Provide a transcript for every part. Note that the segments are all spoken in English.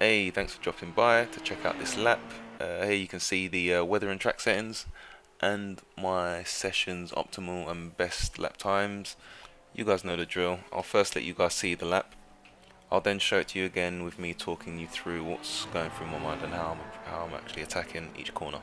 Hey, thanks for dropping by to check out this lap. Here you can see the weather and track settings and my sessions, optimal and best lap times. You guys know the drill. I'll first let you guys see the lap. I'll then show it to you again with me talking you through what's going through my mind and how I'm actually attacking each corner.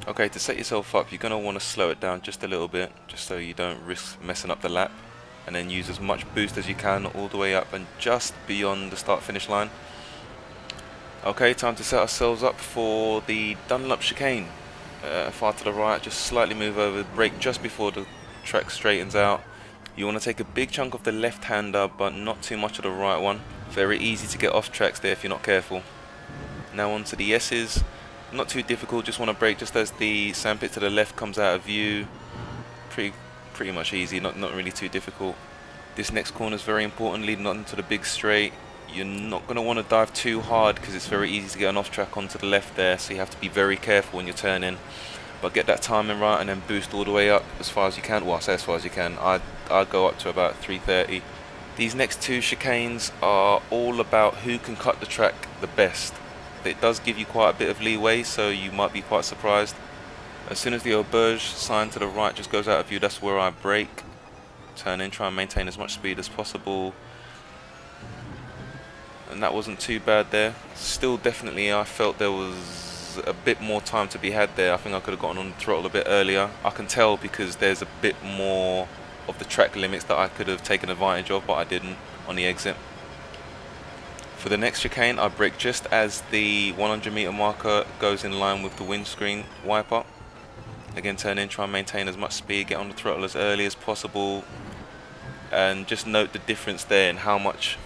Okay, to set yourself up, you're going to want to slow it down just a little bit, just so you don't risk messing up the lap, and then use as much boost as you can all the way up and just beyond the start finish line. Okay, time to set ourselves up for the Dunlop chicane. Far to the right, just slightly move over, brake just before the track straightens out. You want to take a big chunk of the left hander, but not too much of the right one. Very easy to get off tracks there if you're not careful. Now onto the S's. Not too difficult, just want to brake just as the sandpit to the left comes out of view. Pretty much easy, not really too difficult. This next corner is very important, leading on to the big straight. You're not going to want to dive too hard because it's very easy to get an off track onto the left there, so you have to be very careful when you're turning. But get that timing right and then boost all the way up as far as you can. Well, I say as far as you can. I'd go up to about 330. These next two chicanes are all about who can cut the track the best. It does give you quite a bit of leeway, so you might be quite surprised. As soon as the auberge sign to the right just goes out of view, that's where I brake. Turn in, try and maintain as much speed as possible. and that wasn't too bad there. Still, definitely, I felt there was a bit more time to be had there. I think I could have gotten on the throttle a bit earlier. I can tell because there's a bit more of the track limits that I could have taken advantage of, but I didn't on the exit. For the next chicane, I brake just as the 100-meter marker goes in line with the windscreen wiper. Again, turn in, try and maintain as much speed, get on the throttle as early as possible, and just note the difference there in how much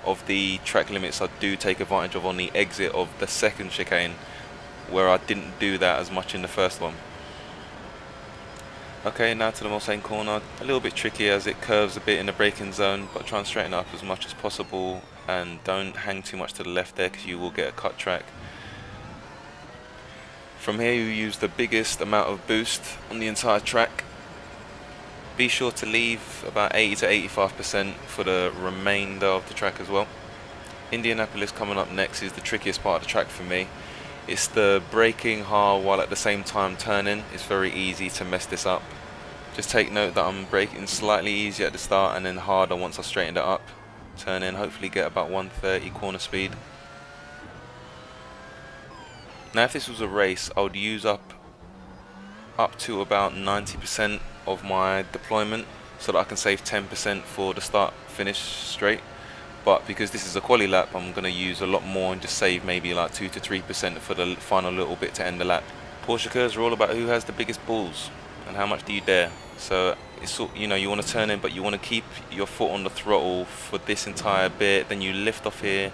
of the track limits I do take advantage of on the exit of the second chicane, where I didn't do that as much in the first one. Okay, now to the Mulsanne corner. A little bit tricky as it curves a bit in the braking zone, but try and straighten up as much as possible and don't hang too much to the left there because you will get a cut track. From here you use the biggest amount of boost on the entire track. Be sure to leave about 80 to 85% for the remainder of the track as well. Indianapolis coming up next is the trickiest part of the track for me. It's the braking hard while at the same time turning. It's very easy to mess this up. Just take note that I'm braking slightly easier at the start and then harder once I straightened it up. Turn in, hopefully get about 130 corner speed. Now if this was a race, I would use up to about 90% of my deployment so that I can save 10% for the start finish straight. But because this is a quali lap, I'm going to use a lot more and just save maybe like 2 to 3% for the final little bit to end the lap. Porsche cars are all about who has the biggest balls and how much do you dare. So it's, you know, you want to turn in, but you want to keep your foot on the throttle for this entire bit. Then you lift off here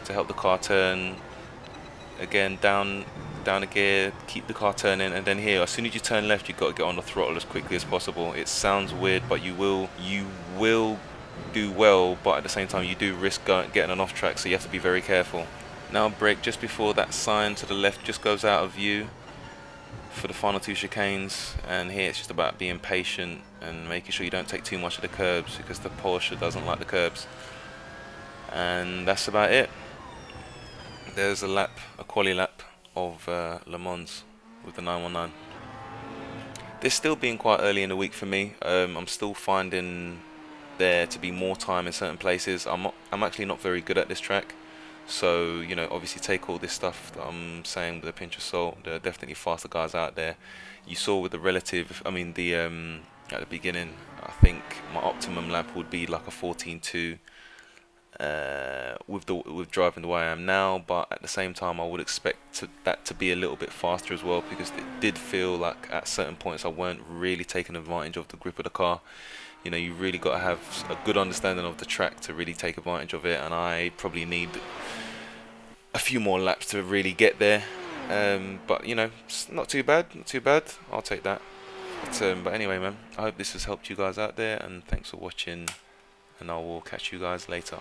to help the car turn. Again, down a gear, keep the car turning, and then here, as soon as you turn left, you've got to get on the throttle as quickly as possible. It sounds weird, but you will do well, but at the same time you do risk getting an off track, so you have to be very careful. Now brake just before that sign to the left just goes out of view for the final two chicanes, and here it's just about being patient and making sure you don't take too much of the curbs because the Porsche doesn't like the curbs. And that's about it. There's a quali lap of Le Mans with the 919. This still being quite early in the week for me. I'm still finding there to be more time in certain places. I'm actually not very good at this track, so you know, obviously take all this stuff that I'm saying with a pinch of salt. There are definitely faster guys out there. You saw with the relative, I mean the at the beginning, I think my optimum lap would be like a 14.2 with driving the way I am now, but at the same time I would expect that to be a little bit faster as well, because it did feel like at certain points I weren't really taking advantage of the grip of the car. You know, you really got to have a good understanding of the track to really take advantage of it, and I probably need a few more laps to really get there. But you know, it's not too bad, I'll take that. But anyway, man, I hope this has helped you guys out there, and thanks for watching, and I will catch you guys later.